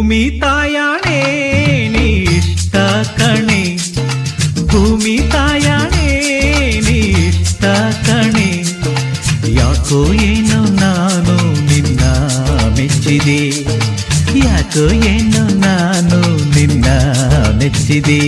ಭೂಮಿ ತಾಯಾಣೆ ನೀ ಇಷ್ಟ ಕಣೆ, ಭೂಮಿ ತಾಯಾಣೆ ನೀ ಇಷ್ಟ ಕಣೆ. ಯಾಕೋ ಏನೋ ನಾನು ನಿನ್ನ ಮೆಚ್ಚಿದೆ, ಯಾಕೋ ಏನೋ ನಾನು ನಿನ್ನ ಮೆಚ್ಚಿದೆ.